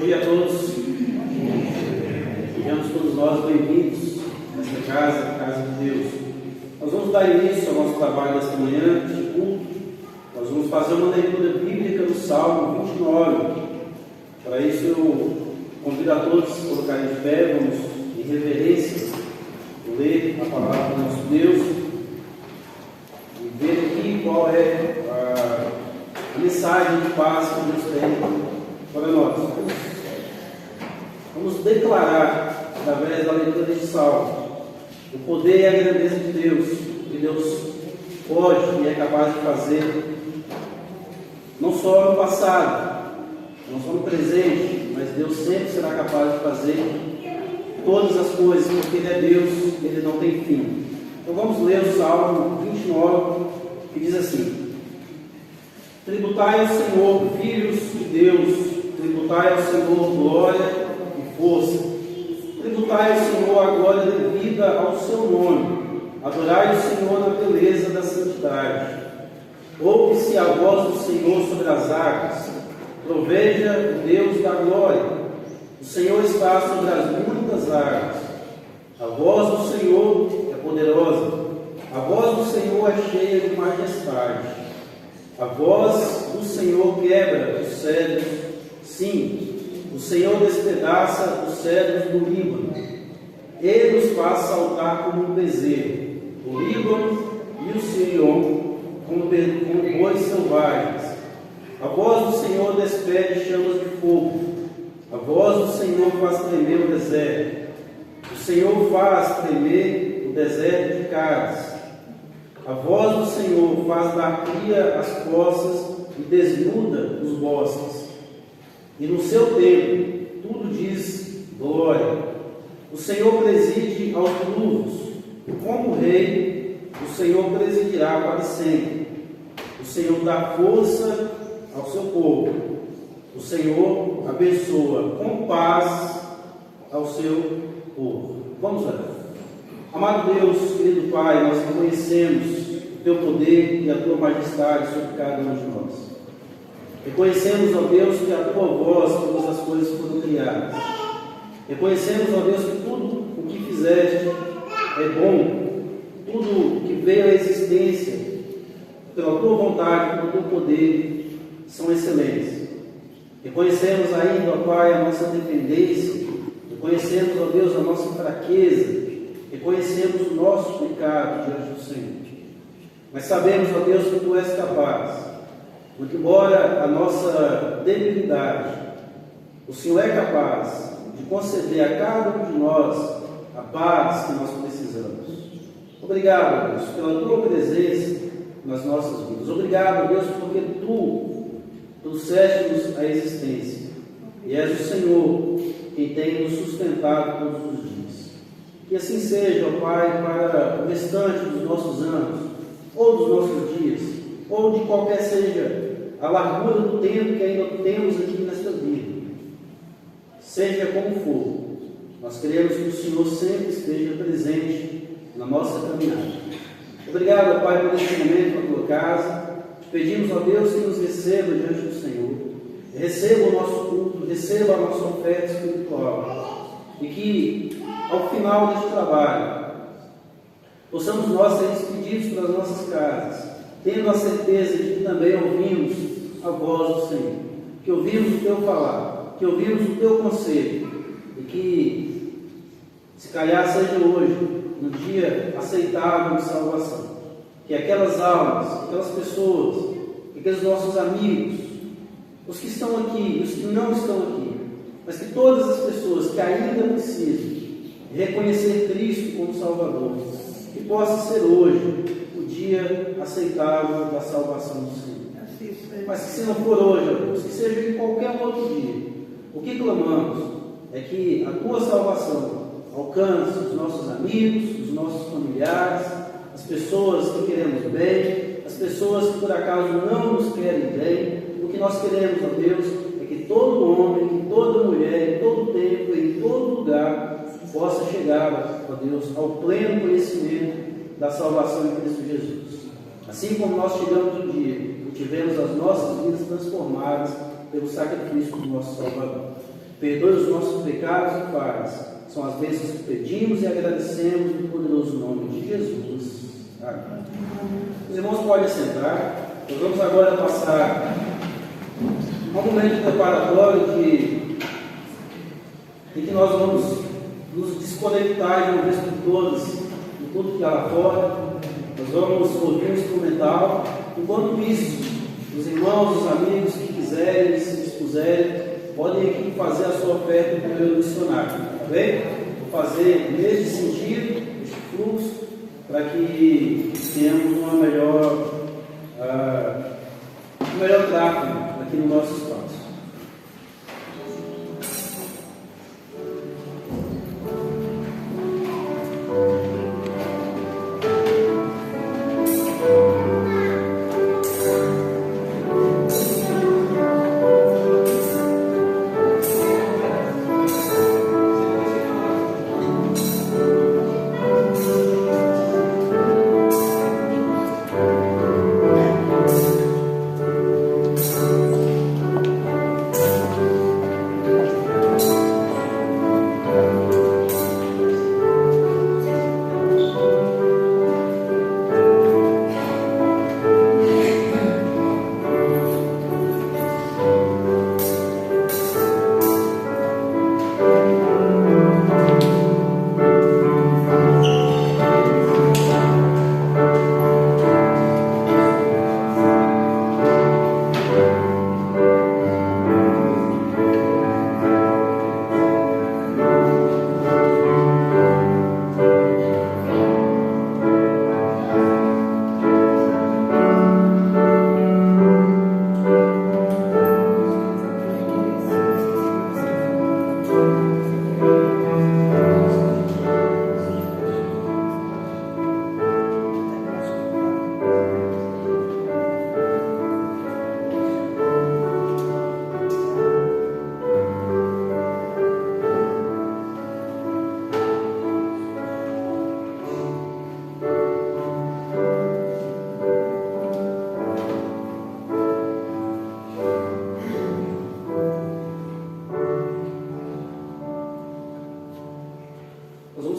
dia a todos. Sejamos todos nós bem-vindos nesta casa, a casa de Deus. Nós vamos dar início ao nosso trabalho desta manhã, de culto. Nós vamos fazer uma leitura bíblica do Salmo 29. Para isso eu convido a todos a colocarem de pé, vamos em reverência ler a palavra do nosso Deus e ver aqui qual é a mensagem de paz que Deus tem para nós. Vamos declarar, através da leitura deste salmo, o poder e a grandeza de Deus, que Deus pode e é capaz de fazer, não só no passado, não só no presente, mas Deus sempre será capaz de fazer todas as coisas, porque Ele é Deus, Ele não tem fim. Então vamos ler o Salmo 29, que diz assim: tributai ao Senhor, filhos de Deus, tributai ao Senhor glória e força, tributai ao Senhor a glória devida ao seu nome, adorai o Senhor na beleza da santidade. Ouve-se a voz do Senhor sobre as águas, troveja o Deus da glória. O Senhor está sobre as muitas águas. A voz do Senhor é poderosa, a voz do Senhor é cheia de majestade. A voz do Senhor quebra os cedros, sim, o Senhor despedaça os cedros do Líbano. Ele os faz saltar como um bezerro, o Líbano e o Sirion como bois selvagens. A voz do Senhor despede chamas de fogo. A voz do Senhor faz tremer o deserto. O Senhor faz tremer o deserto de Cádiz. A voz do Senhor faz dar cria às poças e desnuda os bosques. E no seu tempo tudo diz glória. O Senhor preside aos povos. Como rei, o Senhor presidirá para sempre. O Senhor dá força ao seu povo. O Senhor abençoa com paz ao seu povo. Vamos lá. Amado Deus, querido Pai, nós reconhecemos o Teu poder e a Tua majestade sobre cada um de nós. Reconhecemos, ó Deus, que a Tua voz todas as coisas foram criadas. Reconhecemos, ó Deus, que tudo o que fizeste é bom. Tudo que veio à existência pela Tua vontade, pelo Teu poder, são excelentes. Reconhecemos ainda, ó Pai, a nossa dependência. Reconhecemos, ó Deus, a nossa fraqueza. Reconhecemos o nosso pecado diante do Senhor. Mas sabemos, ó Deus, que Tu és capaz. Porque embora a nossa debilidade, o Senhor é capaz de conceder a cada um de nós a paz que nós precisamos. Obrigado, Deus, pela Tua presença nas nossas vidas. Obrigado, Deus, porque Tu trouxeste-nos à existência. E és o Senhor quem tem nos sustentado todos os dias. Que assim seja, ó Pai, para o restante dos nossos anos, ou dos nossos dias, ou de qualquer seja a largura do tempo que ainda temos aqui nesta vida. Seja como for, nós queremos que o Senhor sempre esteja presente na nossa caminhada. Obrigado, ó Pai, por este momento na Tua casa. Te pedimos, ó Deus, que nos receba diante do Senhor. Receba o nosso culto, receba a nossa oferta espiritual. E que, ao final deste trabalho, possamos nós ser despedidos para as nossas casas, tendo a certeza de que também ouvimos a voz do Senhor, que ouvimos o Teu falar, que ouvimos o Teu conselho, e que, se calhar seja hoje, um dia aceitável de salvação, que aquelas almas, aquelas pessoas, aqueles nossos amigos, os que estão aqui, os que não estão aqui, mas que todas as pessoas que ainda precisam reconhecer Cristo como Salvador, que possa ser hoje o dia aceitável da salvação do Senhor. Mas que se não for hoje, Deus, que seja em qualquer outro dia, o que clamamos é que a Tua salvação alcance os nossos amigos, os nossos familiares, as pessoas que queremos bem, as pessoas que por acaso não nos querem bem. O que nós queremos, ó Deus, é que todo homem, que toda mulher, em todo tempo, em todo lugar, possa chegar, ó Deus, ao pleno conhecimento da salvação em Cristo Jesus. Assim como nós chegamos um dia e tivemos as nossas vidas transformadas pelo sacrifício do nosso Salvador. perdoe os nossos pecados e falhas. São as bênçãos que pedimos e agradecemos no poderoso nome de Jesus. Amém. Os irmãos podem sentar. Nós vamos agora passar um momento preparatório em que nós vamos nos desconectar de uma vez por todas de tudo que há lá fora. Nós vamos ouvir um instrumental. Enquanto isso, os irmãos, os amigos que quiserem, se dispuserem, podem aqui fazer a sua oferta com o meu missionário, tá bem? Vou fazer nesse sentido, este fluxo, para que tenhamos um melhor tráfego aqui no nosso espaço.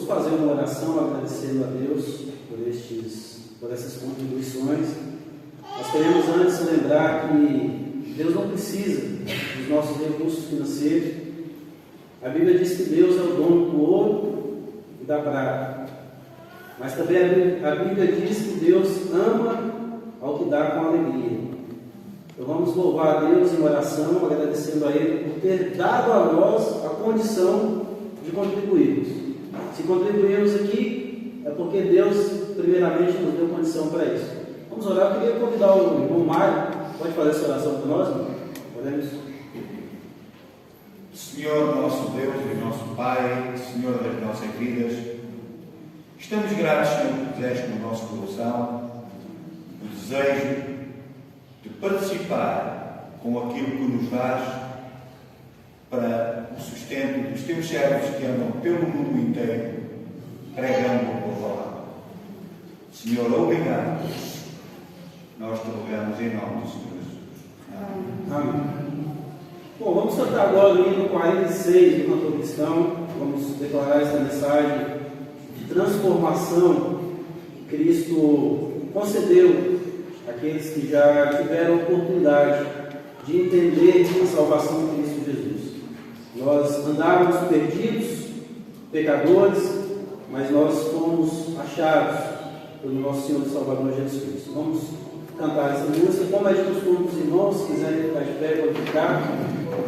Fazer uma oração agradecendo a Deus por essas contribuições. Nós queremos antes lembrar que Deus não precisa dos nossos recursos financeiros. A Bíblia diz que Deus é o dono do ouro e da prata. Mas também a Bíblia diz que Deus ama ao que dá com alegria. Então vamos louvar a Deus em oração, agradecendo a Ele por ter dado a nós a condição de contribuirmos. Se contribuímos aqui, é porque Deus, primeiramente, nos deu condição para isso. Vamos orar. Eu queria convidar o irmão Mário. Pode fazer essa oração para nós, irmão? Podemos? Senhor, nosso Deus e nosso Pai, Senhor das nossas vidas, estamos gratos, Senhor, que puseste no nosso coração o desejo de participar com aquilo que nos dás para o sustento dos teus servos que andam pelo mundo inteiro pregando a tua palavra. Senhor, obrigado. Nós te rogamos em nome do Senhor Jesus. Amém. Bom, vamos cantar agora o hino 46 do cantor cristão. Vamos declarar essa mensagem de transformação que Cristo concedeu àqueles que já tiveram a oportunidade de entender a salvação de Cristo Jesus. Nós andávamos perdidos, pecadores, mas nós fomos achados pelo nosso Senhor e Salvador Jesus Cristo. Vamos cantar essa música. Como é de costume, os irmãos, se quiserem ficar de pé, podem ficar.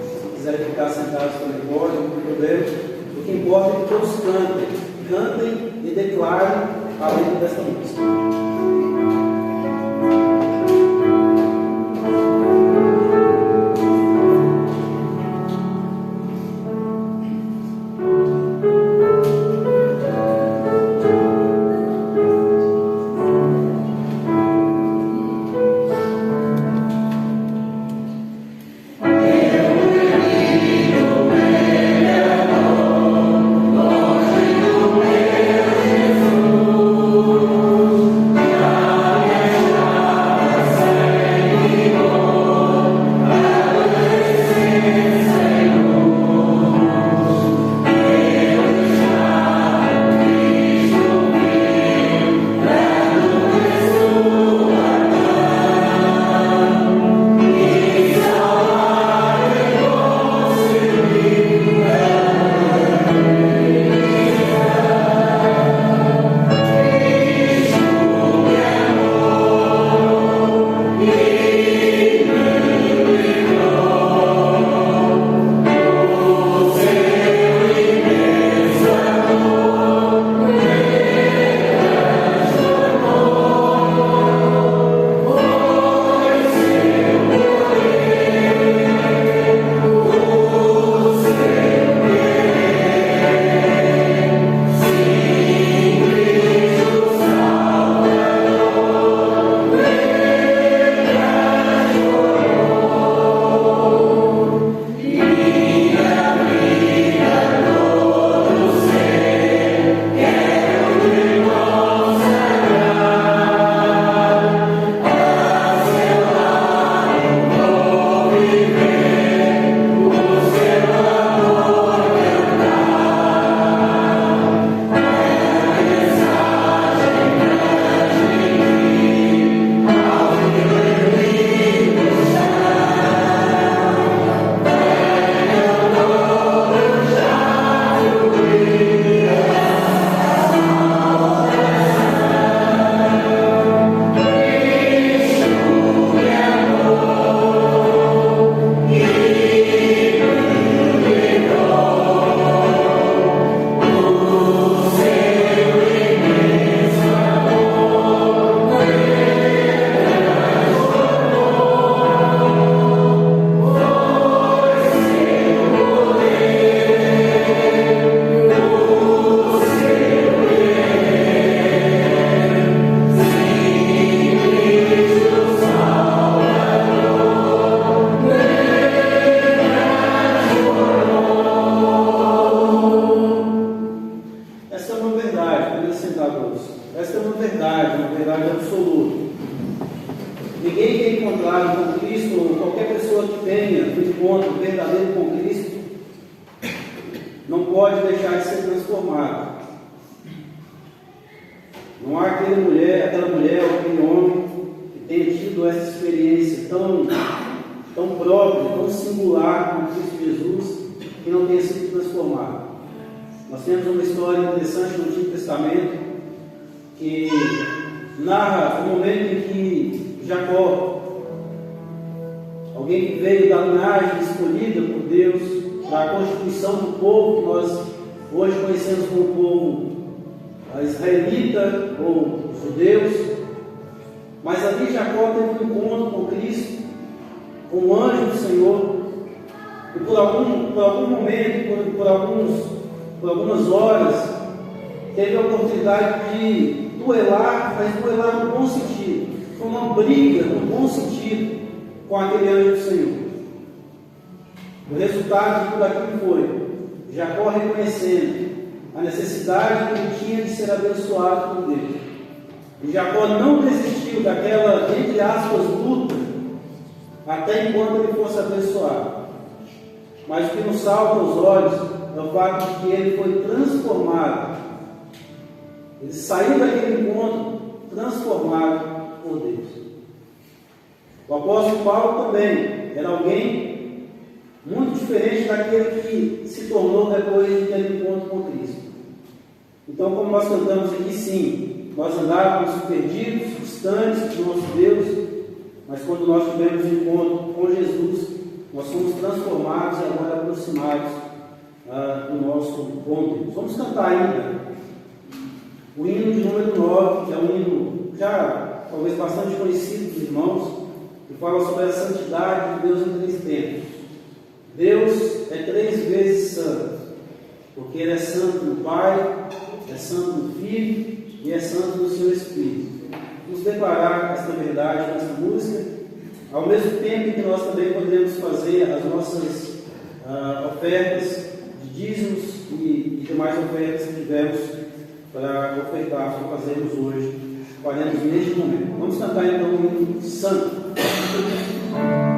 Se quiserem ficar sentados também podem, não tem problema. O que importa é que todos cantem e declarem a letra dessa música. Yeah. telespectadores, esta é uma verdade absoluta. Ninguém que é encontrado com Cristo, ou qualquer pessoa que tenha um encontro verdadeiro com Cristo, não pode deixar de ser transformado. Não há aquela mulher ou aquele homem que tenha tido essa experiência tão própria, tão singular com Cristo Jesus, que não tenha sido transformado. Nós temos uma história interessante no Antigo Testamento que narra o momento em que Jacó, alguém que veio da linhagem escolhida por Deus para a constituição do povo que nós hoje conhecemos como povo israelita ou judeus, mas ali Jacó teve um encontro com Cristo, com o anjo do Senhor, e por algum momento, por algumas horas, teve a oportunidade de duelar, mas duelar no bom sentido. Foi uma briga no bom sentido com aquele anjo do Senhor. O resultado de tudo aquilo foi Jacó reconhecendo a necessidade que ele tinha de ser abençoado por Deus. E Jacó não desistiu daquela, entre aspas, luta, até enquanto ele fosse abençoado. Mas o que nos salta aos olhos é o fato de que ele foi transformado. Ele saiu daquele encontro transformado por Deus. O apóstolo Paulo também era alguém muito diferente daquele que se tornou depois de ter encontro com Cristo. Então, como nós cantamos aqui, sim, nós andávamos perdidos, distantes do nosso Deus, mas quando nós tivemos encontro com Jesus, nós fomos transformados e agora aproximados do nosso bom Deus. Vamos cantar ainda o hino de número 9, que é um hino já talvez bastante conhecido dos irmãos, que fala sobre a santidade de Deus em 3 tempos. Deus é 3 vezes santo, porque Ele é santo no Pai, é santo no Filho e é santo no Seu Espírito. Vamos declarar esta verdade nessa música, ao mesmo tempo que nós também podemos fazer as nossas ofertas de dízimos e demais ofertas que tivermos para ofertar, para fazermos hoje, faremos neste momento. Vamos cantar então o hino santo. Thank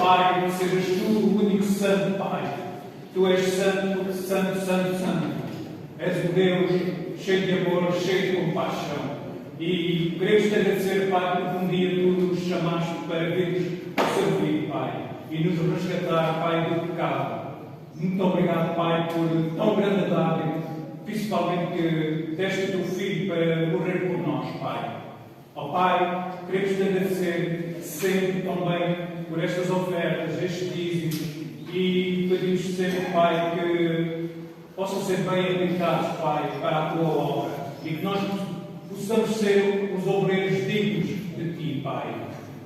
Pai, que sejas Tu o único Santo, Pai. Tu és santo, santo, santo, santo. És o Deus cheio de amor, cheio de compaixão. E queremos te agradecer, Pai, porque um dia Tu nos chamaste para vir servir, Pai, e nos resgatar, Pai, do pecado. Muito obrigado, Pai, por tão grande dádiva, principalmente que deste o Teu Filho para morrer por nós, Pai. Ó Pai, queremos te agradecer sempre também por estas ofertas, estes dízimos, e pedimos sempre, Pai, que possam ser bem aplicados, Pai, para a Tua obra, e que nós possamos ser os obreiros dignos de Ti, Pai.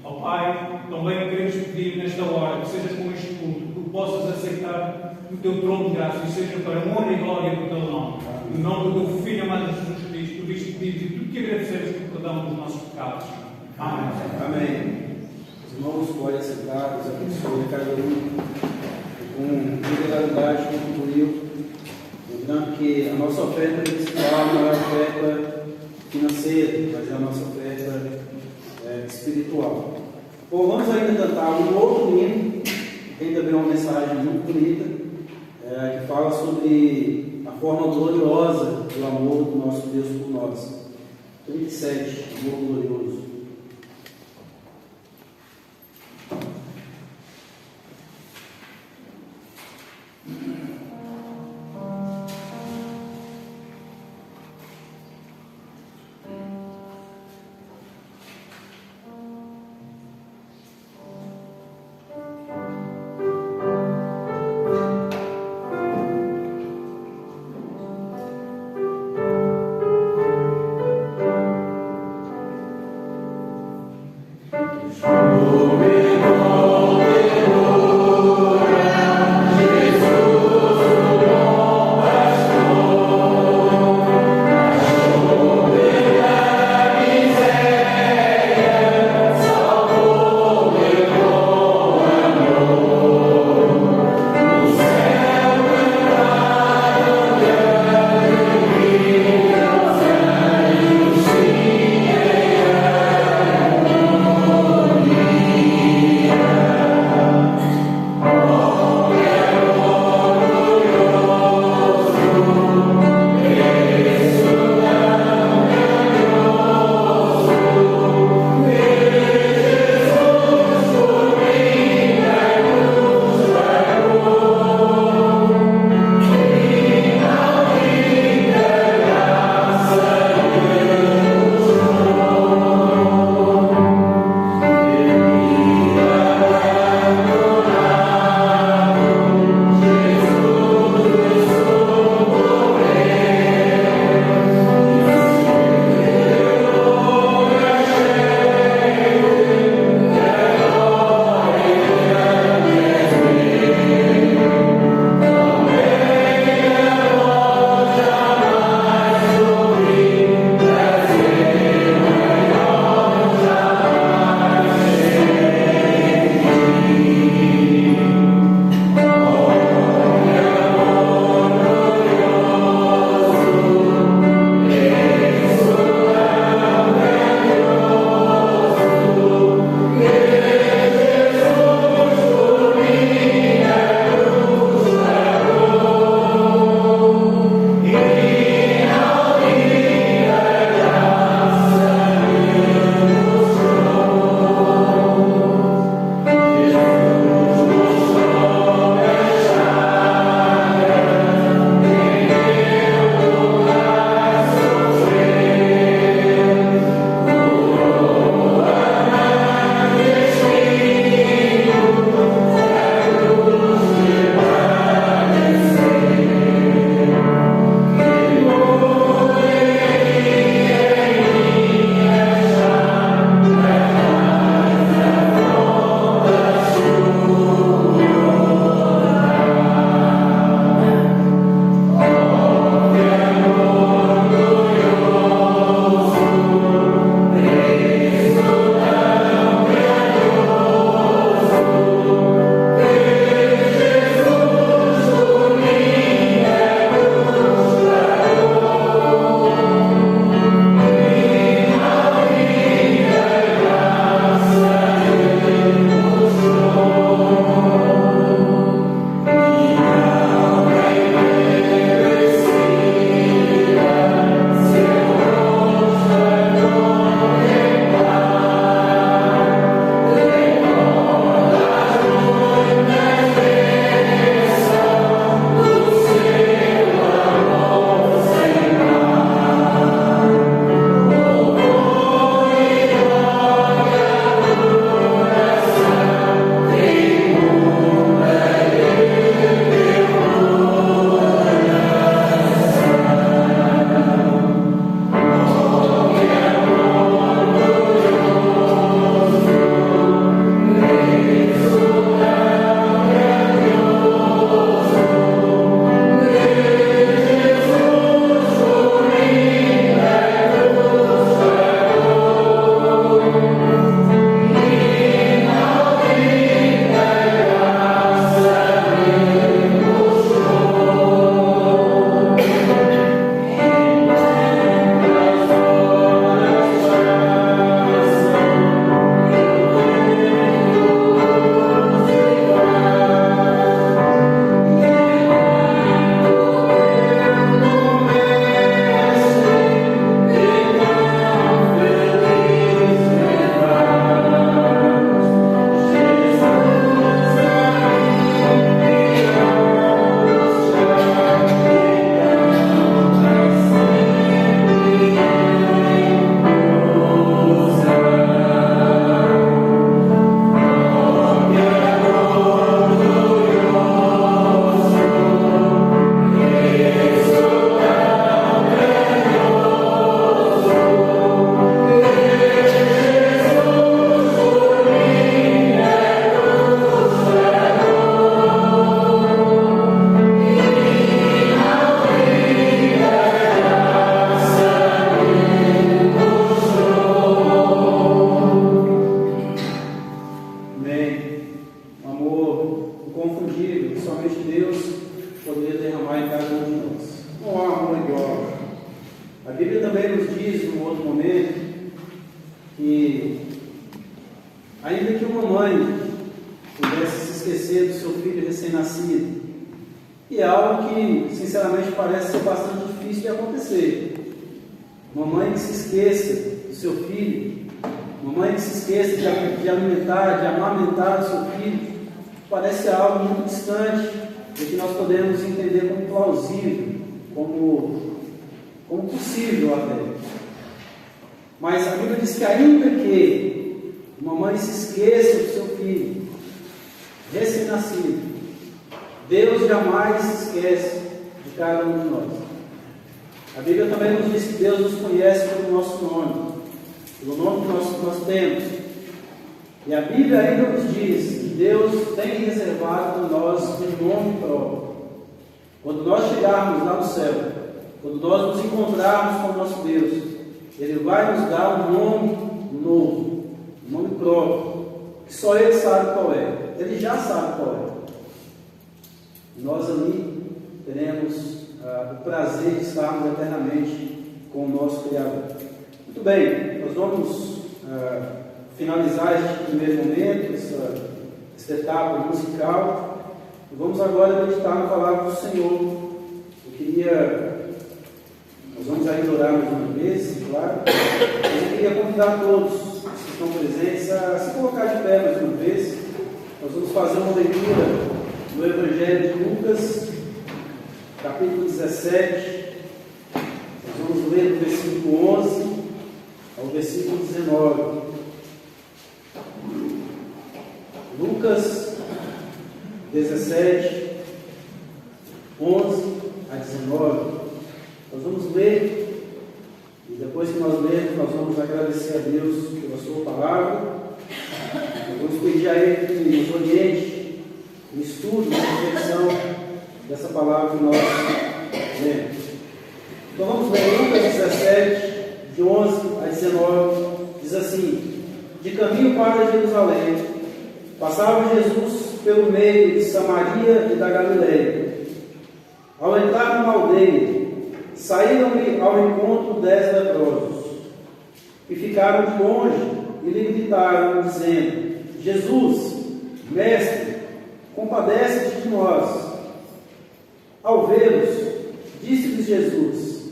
Ó Pai, também queremos pedir nesta hora que sejas com este culto, que o possas aceitar no Teu trono de graça, e seja para a honra e glória do Teu nome. No nome do Teu Filho amado Jesus Cristo, tu isto pedimos e tu te agradecemos por perdão dos nossos pecados. Amém. Amém. Os irmãos podem aceitar, Deus abençoe cada um com regularidade, concluiu. Lembrando que a nossa oferta principal não é a oferta financeira, mas é a nossa oferta espiritual. Bom, vamos ainda cantar um outro hino, que tem também uma mensagem muito bonita, que fala sobre a forma gloriosa do amor do nosso Deus por nós. 37, amor glorioso. Ainda que uma mãe pudesse se esquecer do seu filho recém-nascido, e é algo que, sinceramente, parece ser bastante difícil de acontecer. Uma mãe que se esqueça do seu filho, uma mãe que se esqueça de alimentar, de amamentar o seu filho, parece algo muito distante do que nós podemos entender como plausível, como possível até. Mas a Bíblia diz que ainda que uma mãe se esqueça do seu filho recém-nascido, Deus jamais se esquece de cada um de nós. A Bíblia também nos diz que Deus nos conhece pelo nosso nome, pelo nome que nós temos. E a Bíblia ainda nos diz que Deus tem reservado para nós um nome próprio. Quando nós chegarmos lá no céu, quando nós nos encontrarmos com o nosso Deus, Ele vai nos dar um nome novo, um nome próprio, que só Ele sabe qual é. Ele já sabe qual é. Nós ali teremos o prazer de estarmos eternamente com o nosso Criador. Muito bem, nós vamos finalizar este primeiro momento, esta etapa musical, e vamos agora meditar na palavra do Senhor. Nós vamos ainda orar mais uma vez, claro, mas eu queria convidar todos que estão presentes a se colocar de pé mais uma vez. Nós vamos fazer uma leitura no Evangelho de Lucas, capítulo 17, nós vamos ler do versículo 11 ao versículo 19. Lucas 17, 11 a 19. Nós vamos ler, e depois que nós lermos, nós vamos agradecer a Deus pela sua palavra. Nós vamos pedir a Ele que nos oriente no estudo, na reflexão dessa palavra que nós lemos. Então vamos ler Lucas 17, de 11 a 19, diz assim: de caminho para Jerusalém, passava Jesus pelo meio de Samaria e da Galileia. Ao entrar numa aldeia, saíram-lhe ao encontro 10 leprosos, que ficaram de longe e lhe gritaram, dizendo: Jesus, mestre, compadece-te de nós. Ao vê-los, disse-lhes Jesus: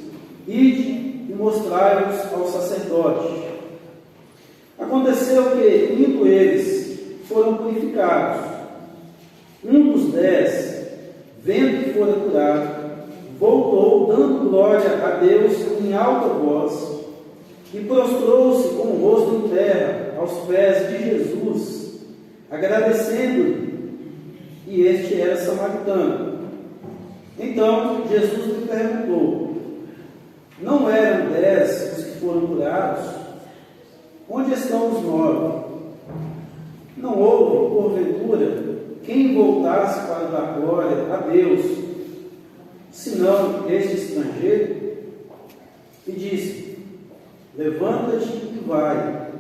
ide e mostrai-vos ao sacerdote. Aconteceu que, indo eles, foram purificados. Um dos 10, vendo que fora curado, voltou dando glória a Deus em alta voz e prostrou-se com o rosto em terra aos pés de Jesus, agradecendo-lhe, e este era samaritano. Então Jesus lhe perguntou: não eram 10 os que foram curados? Onde estão os 9? Não houve, porventura, quem voltasse para dar glória a Deus, senão este estrangeiro? E disse: levanta-te e vai,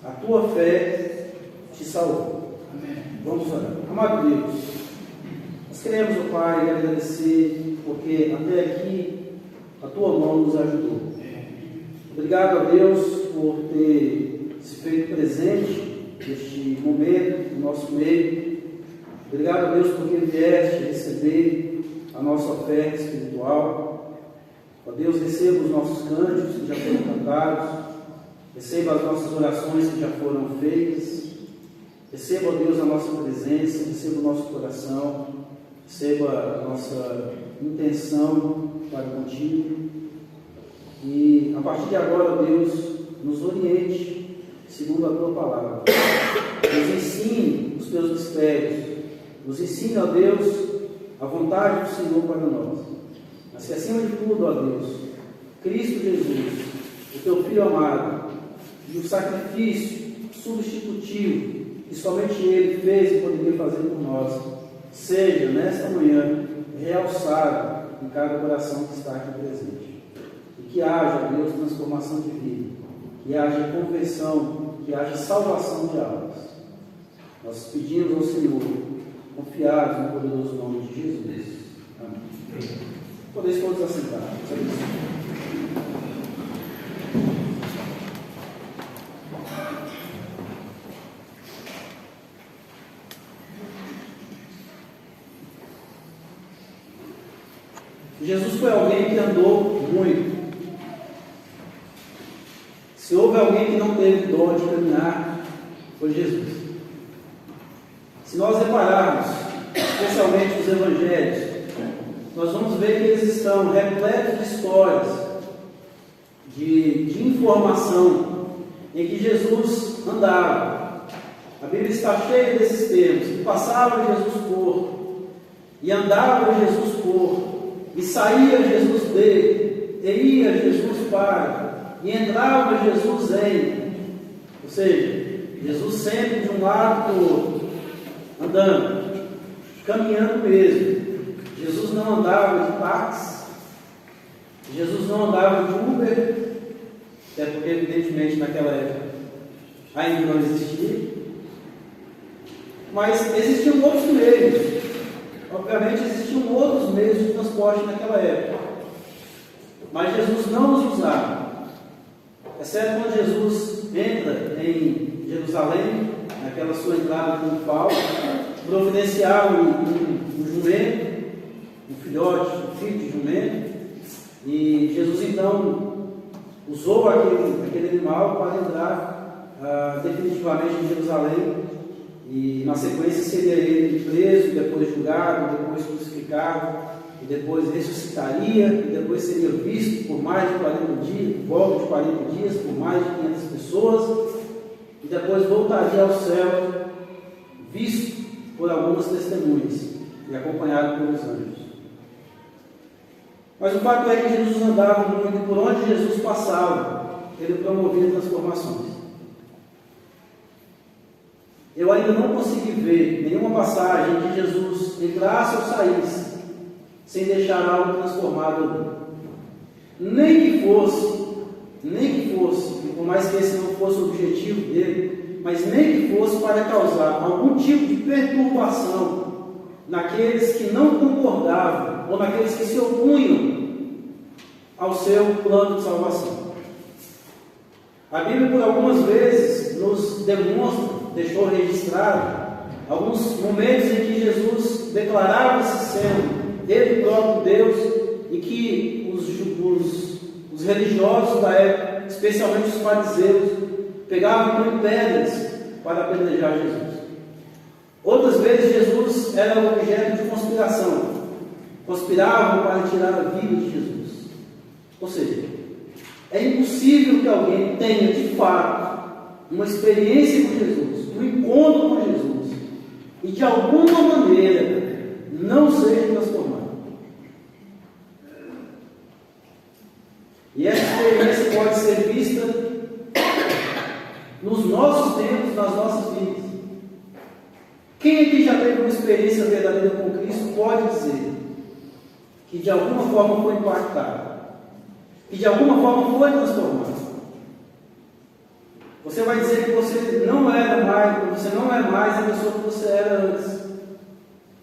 a tua fé te salvou. Amém. Vamos orar. Amado Deus, nós queremos, ó Pai, agradecer, porque até aqui a tua mão nos ajudou. Obrigado a Deus por ter se feito presente neste momento, no nosso meio. Obrigado a Deus porque vieste receber a nossa oferta espiritual. Ó Deus, receba os nossos cânticos que já foram cantados, receba as nossas orações que já foram feitas, receba, ó Deus, a nossa presença, receba o nosso coração, receba a nossa intenção para contigo. E a partir de agora, ó Deus, nos oriente segundo a tua palavra. Nos ensine os teus mistérios. Nos ensine, ó Deus, a vontade do Senhor para nós. Mas que acima de tudo, ó Deus, Cristo Jesus, o teu Filho amado, e o sacrifício substitutivo que somente Ele fez e poderia fazer por nós, seja nesta manhã realçado em cada coração que está aqui presente. E que haja, Deus, transformação de vida, que haja conversão, que haja salvação de almas. Nós pedimos ao Senhor, confiados no poderoso nome de Jesus. Amém. Podeis todos assentar. Jesus foi alguém que andou muito. Se houve alguém que não teve dom de caminhar, foi Jesus. Se nós repararmos, especialmente os evangelhos, nós vamos ver que eles estão repletos de histórias, de informação, em que Jesus andava. A Bíblia está cheia desses termos, que passava Jesus por, e andava Jesus por, e saía Jesus dele, e ia Jesus para, e entrava Jesus em. Ou seja, Jesus sempre de um lado para o outro, andando, caminhando mesmo. Jesus não andava de táxi, Jesus não andava de Uber, até porque evidentemente naquela época ainda não existia, mas existiam outros meios. Obviamente existiam outros meios de transporte naquela época, mas Jesus não os usava, exceto quando Jesus entra em Jerusalém, naquela sua entrada triunfal, providenciava um jumento, um filhote, um filho de jumento, e Jesus então usou aquele animal para entrar definitivamente em Jerusalém, e na sequência seria ele preso, depois julgado, depois crucificado, e depois ressuscitaria, e depois seria visto por mais de 40 dias, por volta de 40 dias, por mais de 500 pessoas, e depois voltaria ao céu, visto por algumas testemunhas, e acompanhado pelos anjos. Mas o fato é que Jesus andava muito, e por onde Jesus passava, ele promovia transformações. Eu ainda não consegui ver nenhuma passagem que Jesus entrasse ou saísse sem deixar algo transformado ali. Nem que fosse, e por mais que esse não fosse o objetivo dele, mas nem que fosse para causar algum tipo de perturbação naqueles que não concordavam ou naqueles que se opunham ao seu plano de salvação. A Bíblia, por algumas vezes, nos demonstra, deixou registrado, alguns momentos em que Jesus declarava-se sendo Ele próprio Deus, e que os religiosos da época, especialmente os fariseus, pegavam em pedras para apedrejar Jesus. Outras vezes Jesus era objeto de conspiração, conspiravam para tirar a vida de Jesus. Ou seja, é impossível que alguém tenha de fato uma experiência com Jesus, um encontro com Jesus, e de alguma maneira não seja transformado. E essa experiência pode ser vista nos nossos tempos, nas nossas vidas. Quem aqui já teve uma experiência verdadeira com Cristo pode dizer que de alguma forma foi impactado, que de alguma forma foi transformado. Você vai dizer que você não é mais a pessoa que você era antes,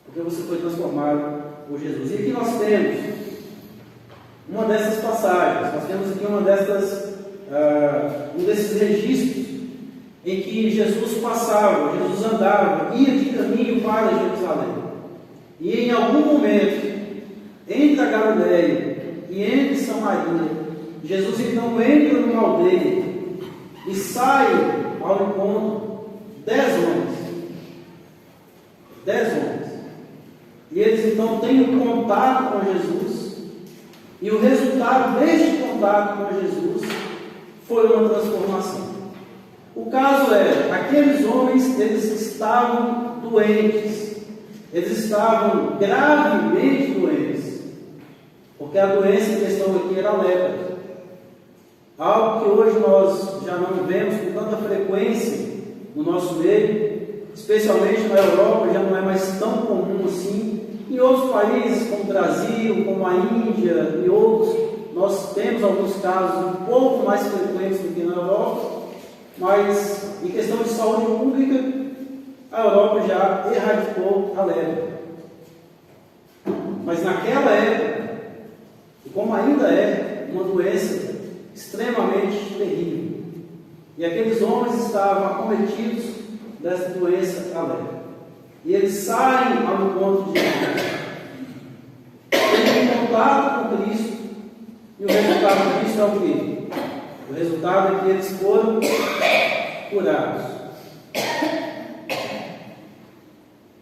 porque você foi transformado por Jesus. E aqui nós temos uma dessas passagens, nós temos aqui um desses registros em que Jesus passava, Jesus andava, ia de caminho para Jerusalém. E em algum momento, entre a Galileia e entre Samaria, Jesus então entra numa aldeia e sai ao encontro 10 homens. 10 homens. E eles então têm um contato com Jesus, e o resultado deste contato com Jesus foi uma transformação. O caso é, aqueles homens, eles estavam doentes, eles estavam gravemente doentes, porque a doença em questão aqui era a lepra, algo que hoje nós já não vemos com tanta frequência no nosso meio, especialmente na Europa, já não é mais tão comum assim. Em outros países, como o Brasil, como a Índia e outros, nós temos alguns casos um pouco mais frequentes do que na Europa, mas em questão de saúde pública, a Europa já erradicou a lepra. Mas naquela época, e como ainda é uma doença extremamente terrível, e aqueles homens estavam acometidos dessa doença, a lepra. E eles saem ao encontro de Jesus. Têm um contato com Cristo, e o resultado disso é o quê? O resultado é que eles foram curados.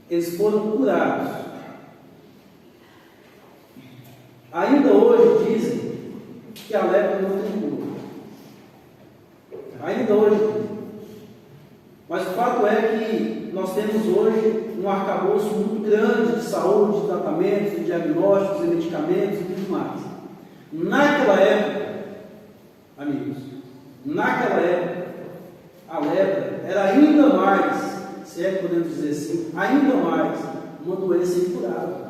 Eles foram curados. Ainda hoje dizem que a lepra não tem cura. Ainda hoje. Mas o fato é que nós temos hoje um arcabouço muito grande de saúde, de tratamentos, de diagnósticos, de medicamentos e tudo mais. Naquela época, amigos, naquela época, a lepra era ainda mais, se é que podemos dizer assim, ainda mais uma doença incurável.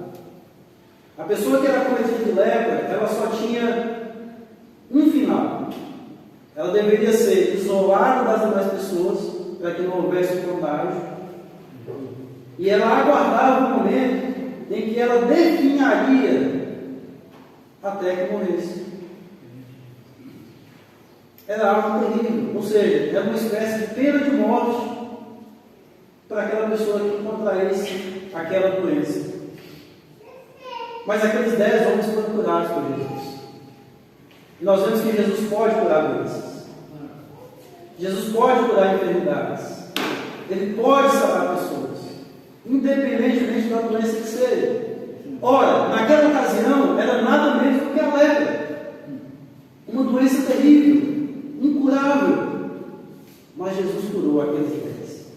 A pessoa que era cometida de lepra, ela só tinha um final. Ela deveria ser isolada das demais pessoas, para que não houvesse contágio. E ela aguardava o momento em que ela definharia até que morresse. Era algo terrível, ou seja, era uma espécie de pena de morte para aquela pessoa que contraísse aquela doença. Mas aqueles 10 homens foram curados por Jesus. E nós vemos que Jesus pode curar doenças. Jesus pode curar enfermidades. Ele pode salvar pessoas, independentemente da doença que seja. Ora, naquela ocasião, era nada menos do que a lepra. Uma doença terrível, incurável. Mas Jesus curou aqueles 10.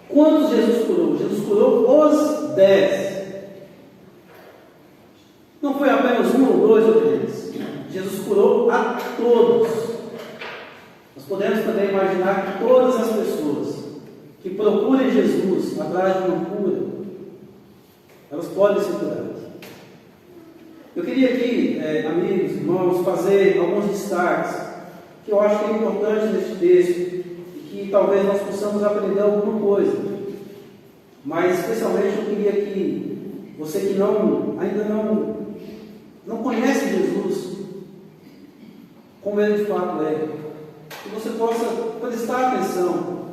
Quantos Jesus curou? Jesus curou os 10. Não foi apenas um ou dois ou três. Jesus curou a todos. Nós podemos também imaginar que todas as pessoas que procurem Jesus atrás de uma cura, elas podem ser curadas. Eu queria aqui, amigos, irmãos, fazer alguns destaques que eu acho que é importante neste texto e que talvez nós possamos aprender alguma coisa. Mas especialmente eu queria que você que ainda não conhece Jesus como ele de fato é, que você possa prestar atenção,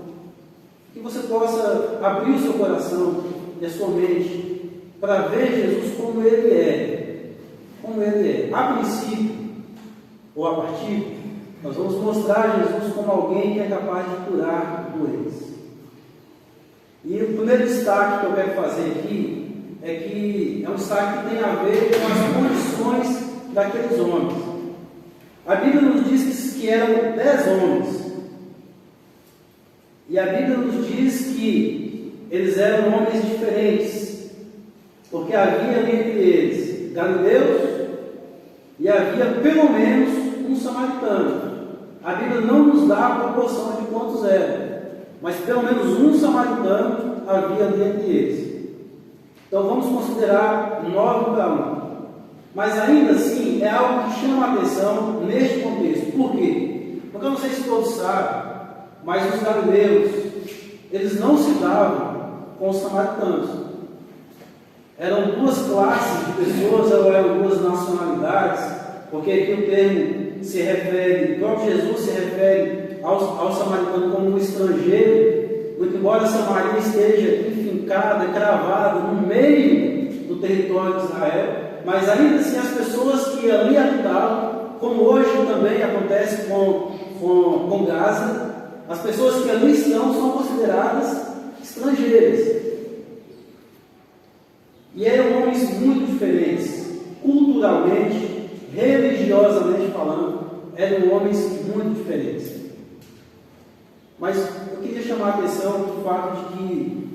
que você possa abrir o seu coração e a sua mente para ver Jesus como ele é. Como ele é. A princípio, ou a partir, nós vamos mostrar Jesus como alguém que é capaz de curar doenças. E o primeiro destaque que eu quero fazer aqui é que é um destaque que tem a ver com as condições daqueles homens. A Bíblia nos diz que eram 10 homens. E a Bíblia nos diz que eles eram homens diferentes, porque havia entre eles galileus e havia pelo menos um samaritano. A Bíblia não nos dá a proporção de quantos eram, mas pelo menos um samaritano havia ali entre eles. Então vamos considerar 9 para 1. Mas ainda assim é algo que chama a atenção neste contexto. Por quê? Porque eu não sei se todos sabem, mas os galileus, eles não se davam com os samaritanos. Eram duas classes de pessoas, ou eram duas nacionalidades, porque aqui o termo se refere, o próprio Jesus se refere ao samaritano como um estrangeiro, muito embora Samaria esteja enfincada, cravada no meio do território de Israel, mas ainda assim as pessoas que ali habitavam, como hoje também acontece com Gaza, as pessoas que ali estão são consideradas estrangeiras. E eram homens muito diferentes, culturalmente, religiosamente falando, eram homens muito diferentes. Mas eu queria chamar a atenção para o fato de que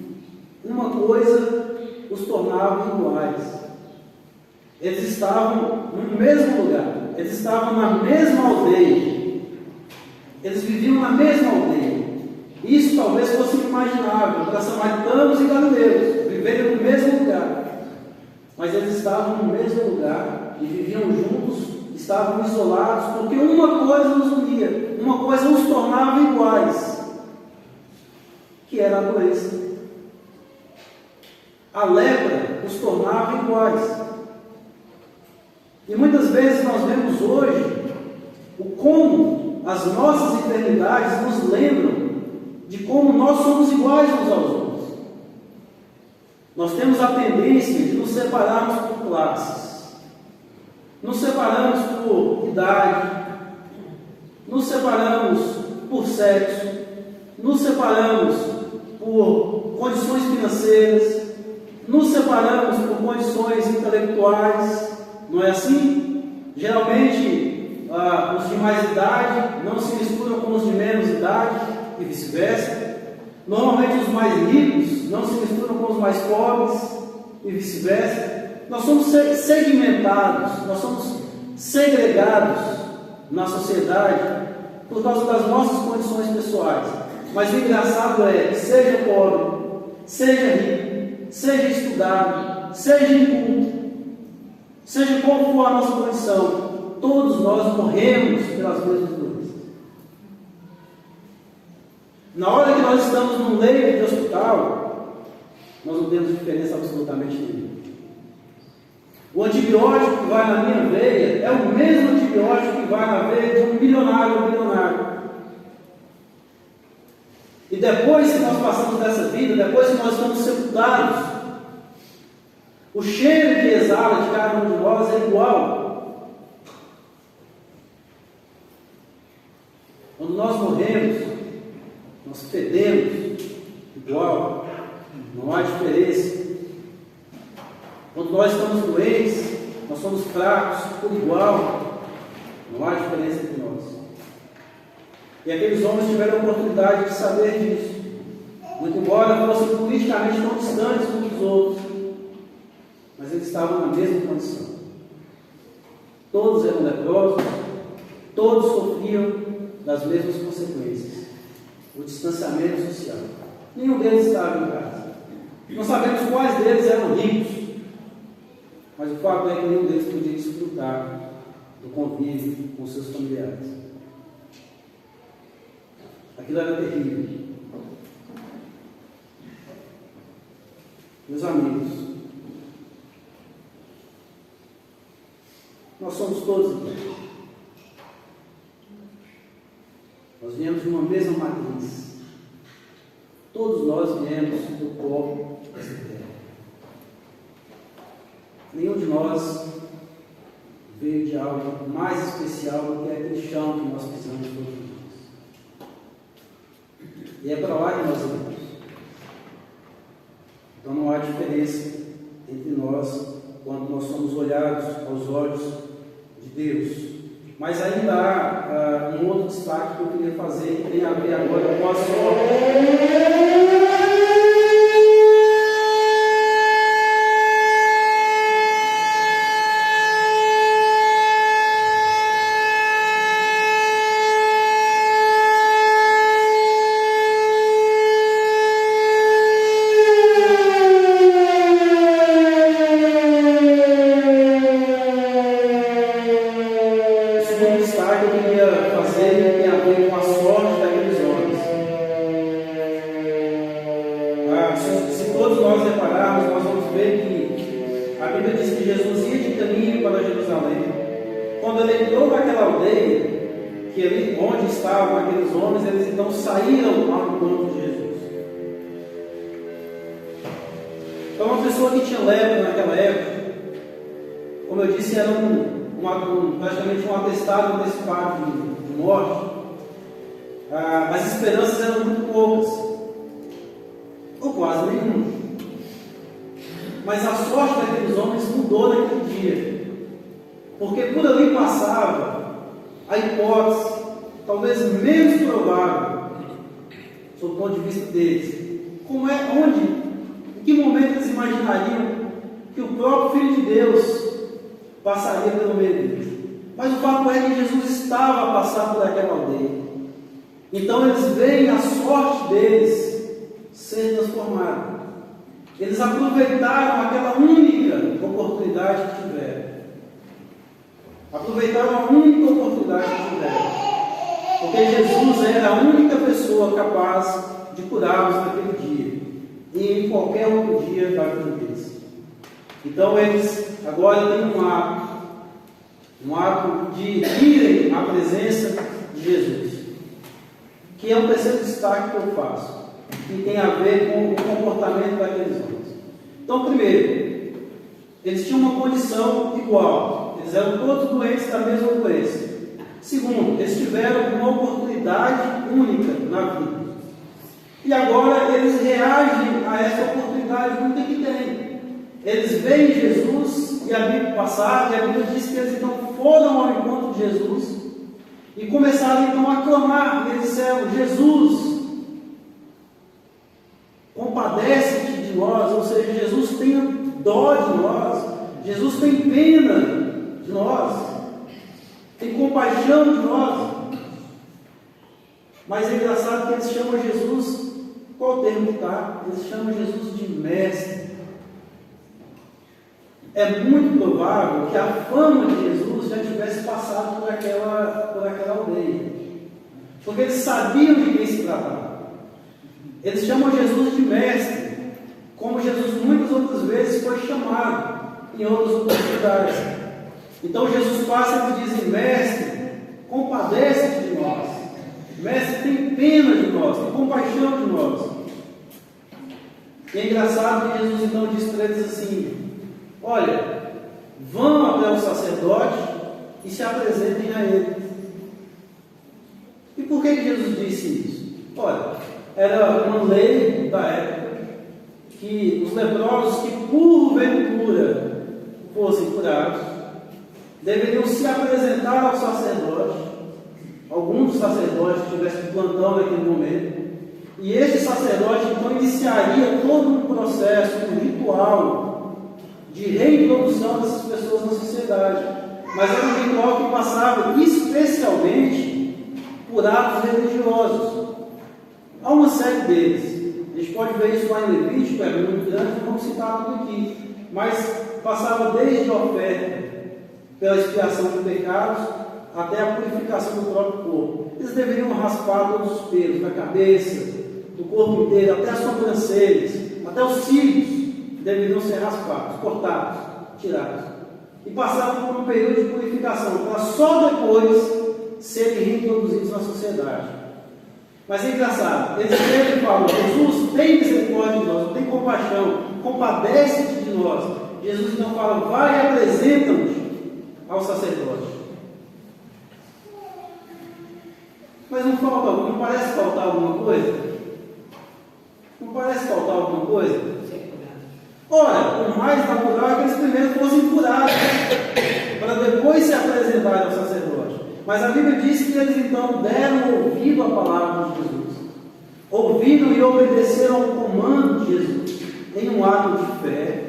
uma coisa os tornava iguais. Eles estavam no mesmo lugar, eles estavam na mesma aldeia, eles viviam na mesma aldeia. Isso talvez fosse inimaginável para samaritanos e galileus viverem no mesmo lugar, mas eles estavam no mesmo lugar e viviam juntos, estavam isolados, porque uma coisa os unia, uma coisa os tornava iguais, que era a doença. A lepra os tornava iguais. E muitas vezes nós vemos hoje o como as nossas enfermidades nos lembram de como nós somos iguais uns aos outros. Nós temos a tendência de nos separarmos por classes. Nos separamos por idade, nos separamos por sexo, nos separamos por condições financeiras, nos separamos por condições intelectuais, não é assim? Geralmente, os de mais idade não se misturam com os de menos idade e vice-versa. Normalmente, os mais ricos não se misturam com os mais pobres e vice-versa. Nós somos segmentados, nós somos segregados na sociedade por causa das nossas condições pessoais. Mas o engraçado é, seja pobre, seja rico, seja estudado, seja inculto, seja qual for a nossa condição, todos nós morremos pelas mesmas doenças. Na hora que nós estamos num leito de hospital, nós não temos diferença absolutamente nenhuma. O antibiótico que vai na minha veia é o mesmo antibiótico que vai na veia de um milionário ou bilionário. E depois que nós passamos dessa vida, depois que nós estamos sepultados, o cheiro que exala de cada um de nós é igual. Quando nós morremos, nós fedemos igual, não há diferença. Quando nós estamos doentes, nós somos fracos por igual, não há diferença entre nós. E aqueles homens tiveram a oportunidade de saber disso, muito embora fossem politicamente tão distantes uns dos outros, mas eles estavam na mesma condição. Todos eram leprosos, todos sofriam das mesmas consequências, o distanciamento social. Nenhum deles estava em casa. Não sabemos quais deles eram ricos, mas o fato é que nenhum deles podia desfrutar do convívio com seus familiares. Aquilo era terrível. Meus amigos, nós somos todos iguais. Nós viemos de uma mesma matriz. Todos nós viemos do pó dessa terra. Nenhum de nós veio de algo mais especial do que aquele chão que nós pisamos todos os dias. E é para lá que nós vamos. Então não há diferença entre nós quando nós somos olhados aos olhos de Deus. Mas ainda há um outro destaque que eu queria fazer, que tem a ver agora com a sorte. Praticamente um atestado antecipado de morte. As esperanças eram muito poucas, ou quase nenhuma. Mas a sorte daqueles homens mudou naquele dia, porque por ali passava a hipótese, talvez menos provável, sob o ponto de vista deles. Em que momento eles imaginariam que o próprio Filho de Deus passaria pelo meio deles? Mas o fato é que Jesus estava a passar por aquela aldeia. Então eles veem a sorte deles ser transformada. Eles aproveitaram aquela única oportunidade que tiveram. Aproveitaram a única oportunidade que tiveram. Porque Jesus era a única pessoa capaz de curá-los naquele dia. E em qualquer outro dia da vida deles. Então eles agora têm um ato de irem à presença de Jesus, que é o terceiro destaque que eu faço, que tem a ver com o comportamento daqueles homens. Então, primeiro, eles tinham uma condição igual, eles eram todos doentes da mesma doença. Segundo, eles tiveram uma oportunidade única na vida. E agora eles reagem a essa oportunidade única que têm. Eles veem Jesus e a Bíblia passar, e a Bíblia diz que eles então foram ao encontro de Jesus e começaram então a clamar. Eles disseram: Jesus, compadece-te de nós, ou seja, Jesus tenha dó de nós, Jesus tem pena de nós, tem compaixão de nós. Mas é engraçado que eles chamam Jesus, qual o termo que está? Eles chamam Jesus de mestre. É muito provável que a fama de Jesus já tivesse passado por aquela aldeia, porque eles sabiam de quem se tratava. Eles chamam Jesus de mestre, como Jesus muitas outras vezes foi chamado em outras oportunidades. Então Jesus passa e diz: mestre, compadece-te de nós, mestre, tem pena de nós, tem compaixão de nós. E é engraçado que Jesus então diz para eles assim: olha, vão até o sacerdote e se apresentem a ele. E por que Jesus disse isso? Olha, era uma lei da época que os leprosos que porventura fossem curados deveriam se apresentar ao sacerdote, algum dos sacerdotes que estivesse plantão naquele momento, e este sacerdote então iniciaria todo um processo, um ritual de reintrodução dessas pessoas na sociedade. Mas era um ritual que passava especialmente por atos religiosos. Há uma série deles. A gente pode ver isso lá em Levítico, é muito grande, não vamos citar tudo aqui. Mas passava desde a oferta pela expiação de pecados até a purificação do próprio corpo. Eles deveriam raspar todos os pelos da cabeça, do corpo inteiro, até as sobrancelhas, até os cílios deveriam ser raspados, cortados, tirados. E passavam por um período de purificação, para só depois serem reintroduzidos na sociedade. Mas é engraçado, eles sempre falam: Jesus, tem misericórdia de nós, tem compaixão, compadece-te de nós. Jesus então fala: vai e apresenta-nos ao sacerdote. Mas não parece faltar alguma coisa? Não parece faltar alguma coisa? Ora, o mais natural é que eles primeiro fossem curados, para depois se apresentarem ao sacerdote. Mas a Bíblia diz que eles então deram ouvido à palavra de Jesus, ouviram e obedeceram ao comando de Jesus, em um ato de fé,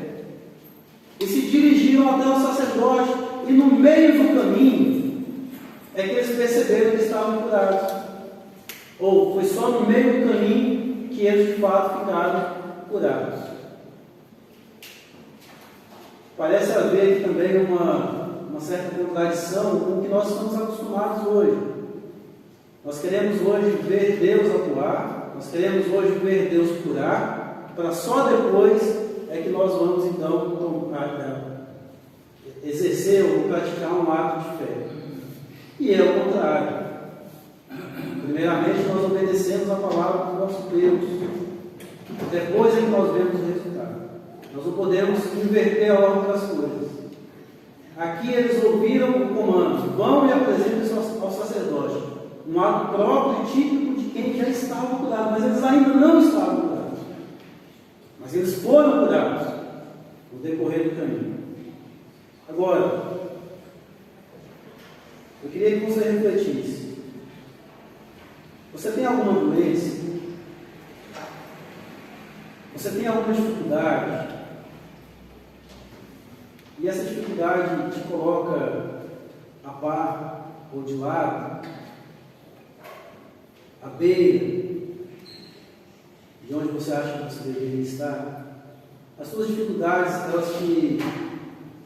e se dirigiram até o sacerdote, e no meio do caminho é que eles perceberam que estavam curados. Ou foi só no meio do caminho que eles de fato ficaram curados. Parece haver aqui também uma certa contradição com o que nós estamos acostumados hoje. Nós queremos hoje ver Deus atuar, nós queremos hoje ver Deus curar, para só depois é que nós vamos então exercer ou praticar um ato de fé. E é o contrário. Primeiramente nós obedecemos a palavra do nosso Deus, depois é que nós vemos o resultado. Nós não podemos inverter a ordem das coisas. Aqui eles ouviram o comando: vão e apresentem-se ao sacerdote. Um ato próprio e típico de quem já estava curado, mas eles ainda não estavam curados. Mas eles foram curados no decorrer do caminho. Agora, eu queria que você refletisse. Você tem alguma doença? Você tem alguma dificuldade? E essa dificuldade te coloca a par ou de lado, à beira de onde você acha que você deveria estar? As suas dificuldades, elas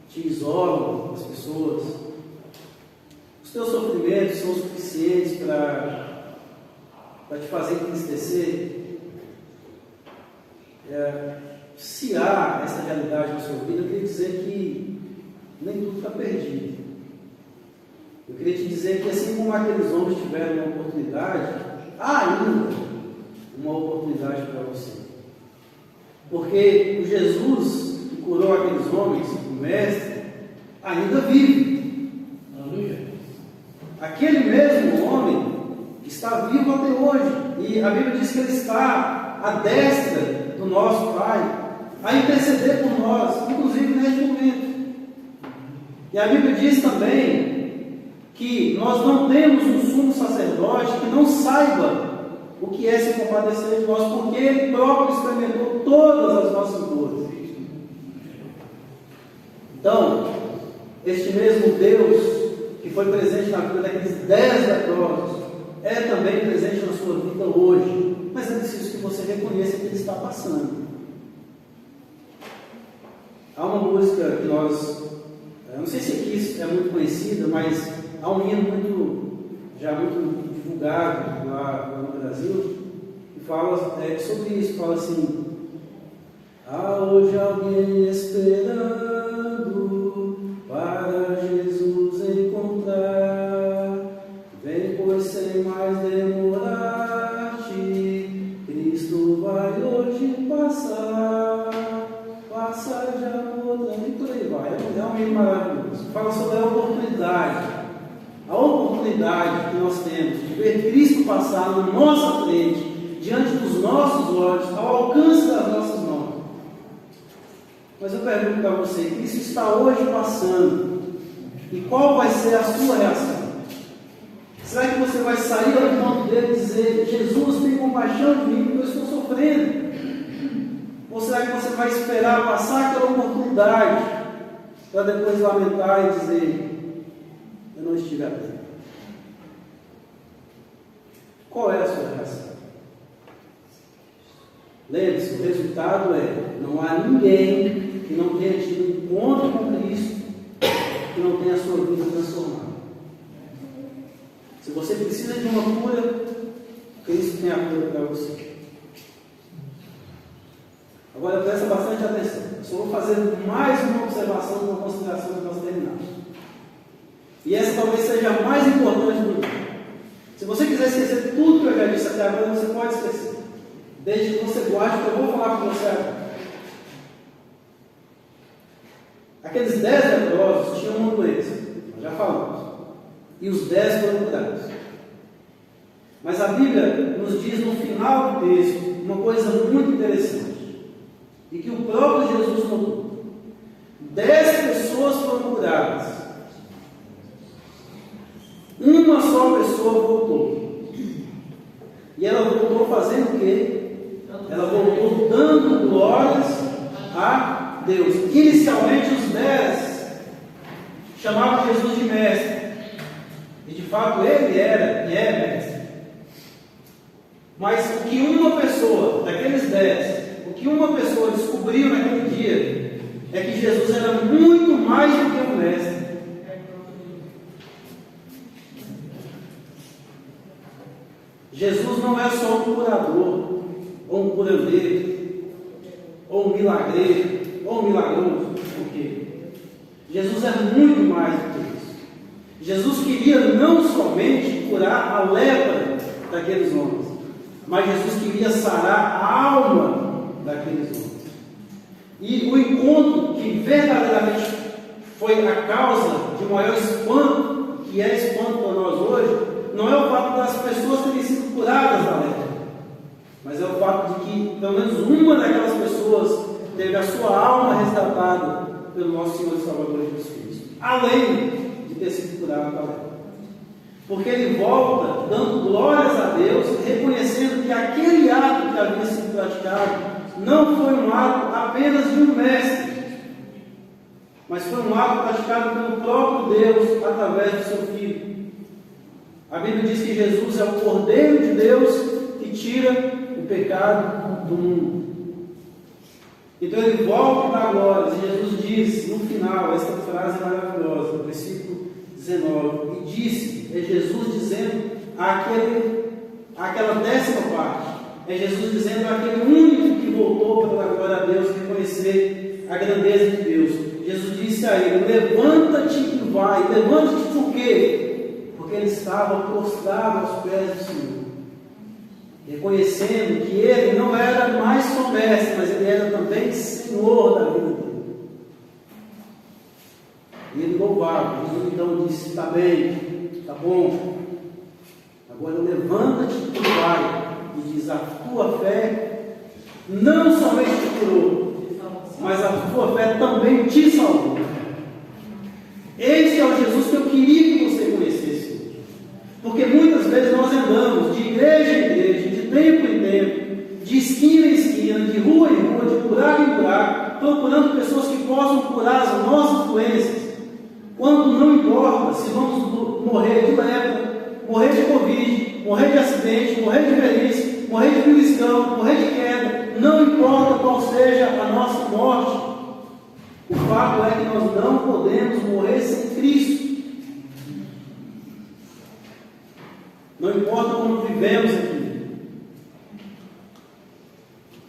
te isolam das pessoas. Os teus sofrimentos são suficientes para te fazer entristecer. Se há essa realidade na sua vida, eu queria dizer que nem tudo está perdido. Eu queria te dizer que assim como aqueles homens tiveram uma oportunidade, há ainda uma oportunidade para você. Porque o Jesus que curou aqueles homens, o Mestre, ainda vive. está vivo até hoje. E a Bíblia diz que Ele está à destra do nosso Pai, a interceder por nós, inclusive neste momento. E a Bíblia diz também que nós não temos um sumo sacerdote que não saiba o que é se compadecer de nós, porque Ele próprio experimentou todas as nossas dores. Então, este mesmo Deus que foi presente na vida daqueles 10 leprosos é também presente na sua vida hoje. Mas é preciso que você reconheça que Ele está passando. Há uma música que nós, eu não sei se aqui é muito conhecida, mas há um hino já muito divulgado lá no Brasil, que fala sobre isso, fala assim: há hoje alguém esperando para Jesus encontrar, vem pois sem mais demorar-te, Cristo vai hoje passar, passa já outra, e por aí vai. É um hino maravilhoso. Fala sobre a oportunidade que nós temos de ver Cristo passar na nossa frente, diante dos nossos olhos, ao alcance das nossas mãos. Mas eu pergunto para você: Cristo está hoje passando, e qual vai ser a sua reação? Será que você vai sair ao encontro dele e dizer: Jesus, tem compaixão de mim porque eu estou sofrendo? Ou será que você vai esperar passar aquela oportunidade para depois lamentar e dizer: eu não estive atento? Qual é a sua reação? Lembre-se, o resultado é: não há ninguém que não tenha tido um encontro com Cristo que não tenha a sua vida transformada. Se você precisa de uma cura, Cristo tem a cura para você. Agora presta bastante atenção. Eu só vou fazer mais uma observação, uma consideração para nós terminarmos. E essa talvez seja a mais importante do mundo. Se você quiser esquecer tudo que eu já disse até agora, você pode esquecer. Desde que você guarde o que eu vou falar com você agora. Aqueles 10 leprosos tinham uma doença, nós já falamos. E os 10 foram curados. Mas a Bíblia nos diz no final do texto uma coisa muito interessante. E que o próprio Jesus notou. 10 pessoas foram curadas. Uma só pessoa voltou. E ela voltou fazendo o quê? Ela voltou dando glórias a Deus. Inicialmente os 10 chamavam Jesus de mestre. E de fato ele era e é mestre. Mas o que uma pessoa, daqueles 10, o que uma pessoa descobriu naquele dia é que Jesus era muito mais do que um mestre. Jesus não é só um curador, ou um curandeiro, ou um milagreiro, ou um milagroso. Por quê? Jesus é muito mais do que isso. Jesus queria não somente curar a lepra daqueles homens, mas Jesus queria sarar a alma daqueles homens. E o encontro que verdadeiramente foi a causa de maior espanto, que é espanto para nós hoje, não é o fato das pessoas terem sido curadas da lepra, mas é o fato de que pelo menos uma daquelas pessoas teve a sua alma resgatada pelo nosso Senhor e Salvador Jesus Cristo, além de ter sido curado da lepra. Porque ele volta dando glórias a Deus, reconhecendo que aquele ato que havia sido praticado não foi um ato apenas de um mestre, mas foi um ato praticado pelo próprio Deus através do seu Filho. A Bíblia diz que Jesus é o Cordeiro de Deus que tira o pecado do mundo. Então ele volta para a glória, e Jesus diz no final, esta frase maravilhosa, no versículo 19, e disse, é Jesus dizendo aquela 10ª parte, é Jesus dizendo àquele único que voltou para a glória a Deus, reconhecer a grandeza de Deus. Jesus disse a ele: levanta-te e vai. Levanta-te por quê? Porque ele estava prostrado aos pés do Senhor, reconhecendo que ele não era mais só mestre, mas ele era também Senhor da vida dele. E ele louvava. Jesus então disse: está bem, está bom, Agora levanta-te e vai. E diz: a tua fé não somente te curou, mas a tua fé também te salvou. Este é o Jesus que eu queria que você conhecesse. Porque muitas vezes nós andamos de igreja em igreja, de tempo em tempo, de esquina em esquina, de rua em rua, de buraco em buraco, procurando pessoas que possam curar as nossas doenças, quando não importa se vamos morrer de lepra, morrer de Covid, morrer de acidente, morrer de velhice, morrer de beliscão, morrer de queda, não importa qual seja a nossa morte, o fato é que nós não podemos morrer sem Cristo. Não importa como vivemos aqui,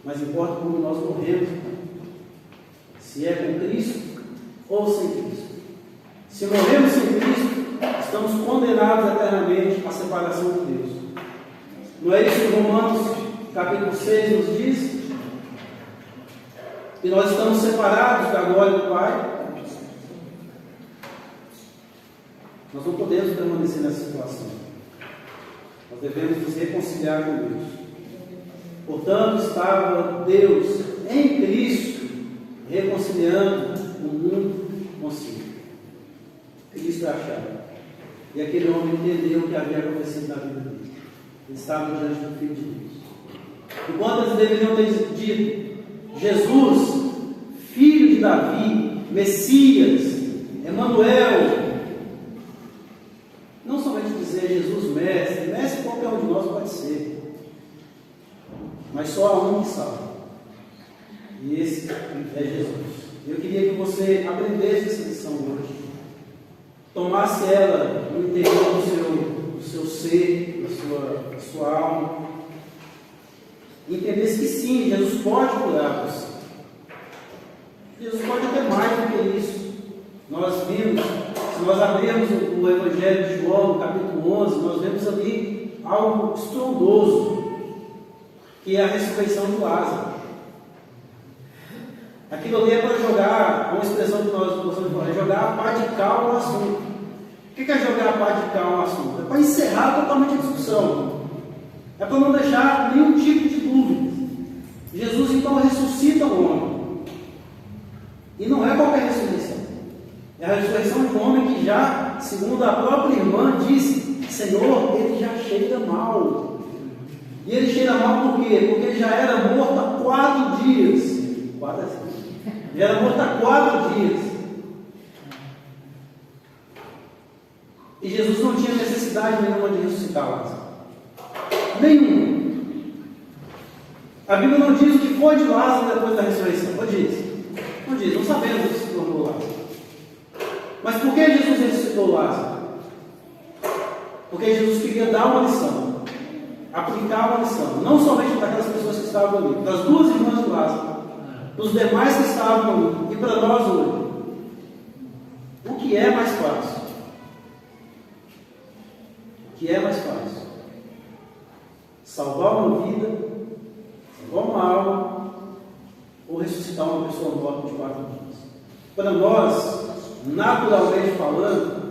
mas importa como nós morremos, se é com Cristo ou sem Cristo. Se morremos sem Cristo, estamos condenados eternamente à separação de Deus. Não é isso que Romanos capítulo 6 nos diz? Que nós estamos separados da glória do Pai. Nós não podemos permanecer nessa situação. Nós devemos nos reconciliar com Deus. Portanto, estava Deus em Cristo reconciliando o mundo consigo. Cristo é a chave. E aquele homem entendeu o que havia acontecido na vida dele. Ele estava diante do Filho de Deus. Enquanto eles deveriam ter dito: Jesus, filho de Davi, Messias, Emanuel. Não somente dizer Jesus mestre, mestre qualquer um de nós pode ser, mas só há um que salva. E esse é Jesus. Eu queria que você aprendesse essa lição hoje, tomasse ela no interior do seu ser, da sua alma, e entendesse que sim, Jesus pode curar você. Jesus pode até mais do que isso. Nós vimos, se nós abrirmos o Evangelho de João, no capítulo 11, nós vemos ali algo estrondoso, que é a ressurreição de Lázaro. Aquilo ali é para jogar, uma expressão que nós gostamos de falar, é jogar a pá de cal no assunto. O que é jogar a pá de cal no assunto? É para encerrar totalmente a discussão. É para não deixar nenhum tipo de dúvida. Jesus então ressuscita o homem. E não é qualquer ressurreição. É a ressurreição de um homem que já, segundo a própria irmã, disse: Senhor, ele já cheira mal. E ele cheira mal por quê? Porque ele já era morto há 4 dias. Ele era morto há 4 dias. E Jesus não tinha necessidade nenhuma de ressuscitar Lázaro. Nenhuma. A Bíblia não diz o que foi de Lázaro depois da ressurreição. Não diz. Não diz. Não sabemos o que se tornou Lázaro. Mas por que Jesus ressuscitou Lázaro? Porque Jesus queria dar uma lição, aplicar uma lição, não somente para aquelas pessoas que estavam ali, para as 2 irmãs de Lázaro, para os demais que estavam ali, e para nós hoje. O que é mais fácil? O que é mais fácil? Salvar uma vida, salvar uma alma, ou ressuscitar uma pessoa morta de 4 dias? Para nós, naturalmente falando,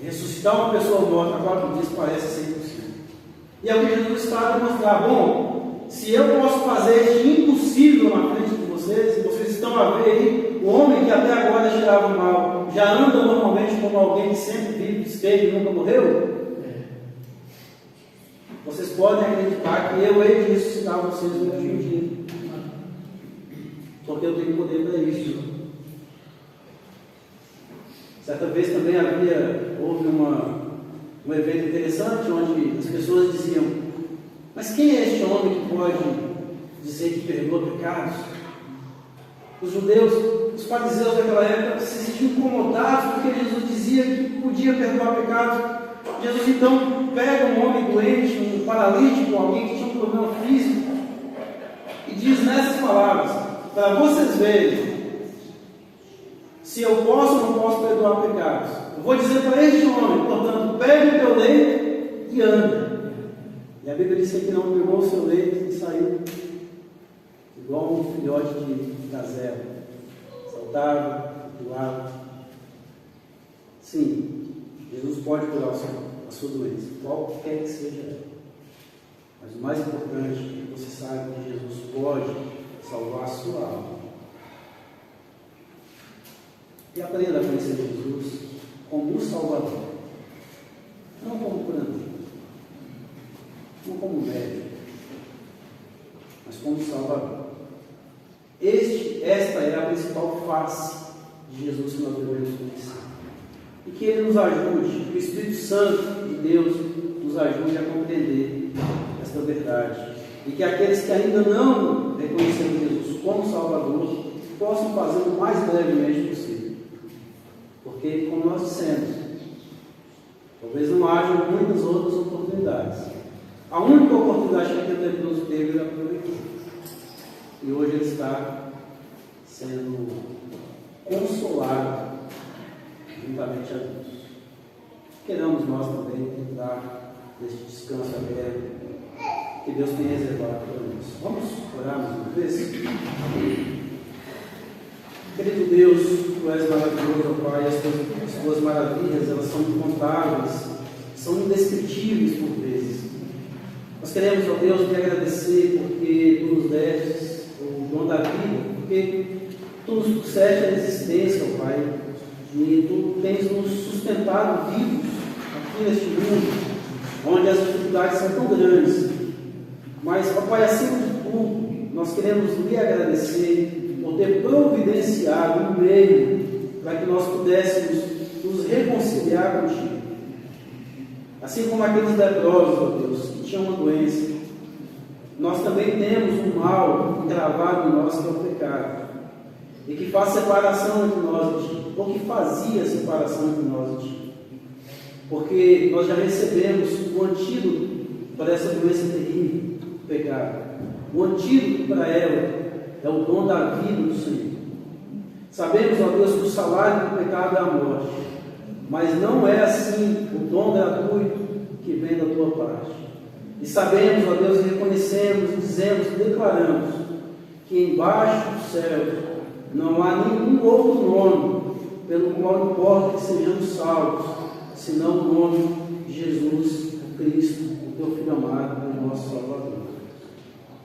ressuscitar uma pessoa morta a 4 dias parece ser impossível. E é o que Jesus está a demonstrar. Bom, se eu posso fazer este impossível na frente de vocês, vocês estão a ver aí, o homem que até agora cheirava mal, já anda normalmente como alguém que sempre vive, esteve e nunca morreu? Vocês podem acreditar que eu hei de ressuscitar vocês no último dia. Porque eu tenho poder para isso. Certa vez também houve um evento interessante onde as pessoas diziam: mas quem é este homem que pode dizer que perdoa pecados? Os judeus, os fariseus daquela época se sentiam incomodados porque Jesus dizia que podia perdoar pecados. Jesus então pega um homem doente, um paralítico, alguém que tinha um problema físico, e diz nessas palavras, para vocês verem se eu posso ou não posso perdoar pecados. Eu vou dizer para este homem, portanto, pegue o teu leito e anda. E a Bíblia diz que não pegou o seu leito e saiu igual um filhote de gazela. Saltava, pulava. Sim, Jesus pode curar a sua doença, qualquer que seja ela. Mas o mais importante é que você saiba que Jesus pode salvar a sua alma. E aprenda a conhecer Jesus como o Salvador, não como curador, não como médico, mas como Salvador. Esta é a principal face de Jesus que nós devemos conhecer. E que Ele nos ajude, que o Espírito Santo de Deus nos ajude a compreender esta verdade. E que aqueles que ainda não reconheceram Jesus como Salvador possam fazer o mais brevemente possível. Porque, como nós dissemos, talvez não haja muitas outras oportunidades. A única oportunidade que aquele leproso teve, ele aproveitou. E hoje ele está sendo consolado juntamente a Deus. Queremos nós também entrar nesse descanso aberto que Deus tem reservado para nós. Vamos orar mais uma vez? Querido Deus, Tu és maravilhoso, ó Pai, as Tuas maravilhas, elas são incontáveis, são indescritíveis por vezes. Nós queremos, ó Deus, te agradecer porque Tu nos deste o dom da vida, porque Tu nos trouxeste a existência, ó Pai, e Tu tens nos sustentado vivos aqui neste mundo, onde as dificuldades são tão grandes. Mas, ó Pai, acima de tudo, nós queremos lhe agradecer por ter providenciado um meio para que nós pudéssemos nos reconciliar contigo. Assim como aqueles leprosos, ó Deus, que tinham uma doença, nós também temos um mal gravado em nós, que é o pecado, e que faz separação entre nós e Ti, ou que fazia separação entre nós e Ti. Porque nós já recebemos o antídoto para essa doença terrível, o pecado. O antídoto para ela é o dom da vida do Senhor. Sabemos, ó Deus, que o salário do pecado é a morte, mas não é assim o dom gratuito que vem da Tua parte. E sabemos, ó Deus, e reconhecemos, dizemos, declaramos que embaixo do céu não há nenhum outro nome pelo qual importa que sejamos salvos, senão o nome de Jesus Cristo, o Teu Filho amado, o nosso Salvador.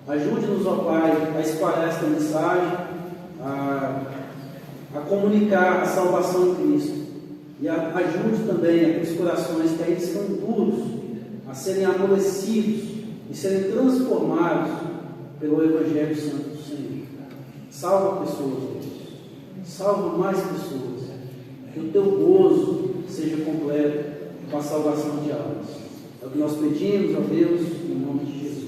Ajude-nos, ó Pai, a espalhar esta mensagem, a comunicar a salvação em Cristo. E ajude também aqueles corações que ainda estão duros a serem amolecidos e serem transformados pelo Evangelho Santo do Senhor. Salva pessoas, Deus. Salva mais pessoas. Que o Teu gozo seja completo com a salvação de almas. É o que nós pedimos a Deus, em nome de Jesus.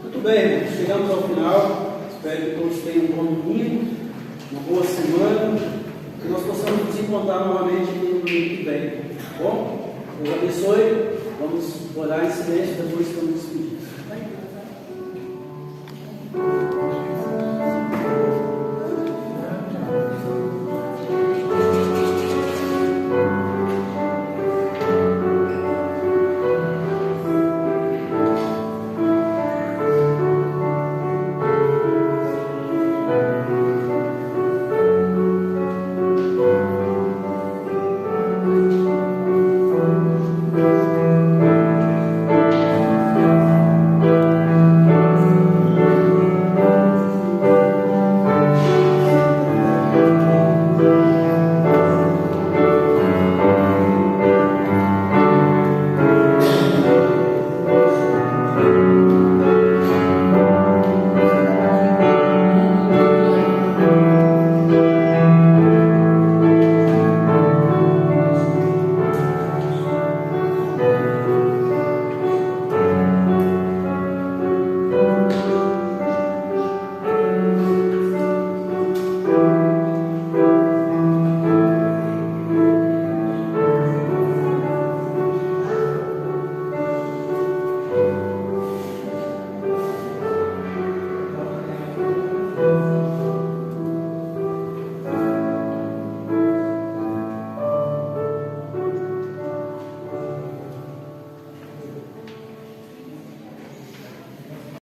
Muito bem, chegamos ao final. Espero que todos tenham um bom domingo, uma boa semana, que nós possamos nos encontrar novamente no domingo que vem. Tá bom? Deus abençoe. Vamos orar em silêncio, depois estamos despedindo.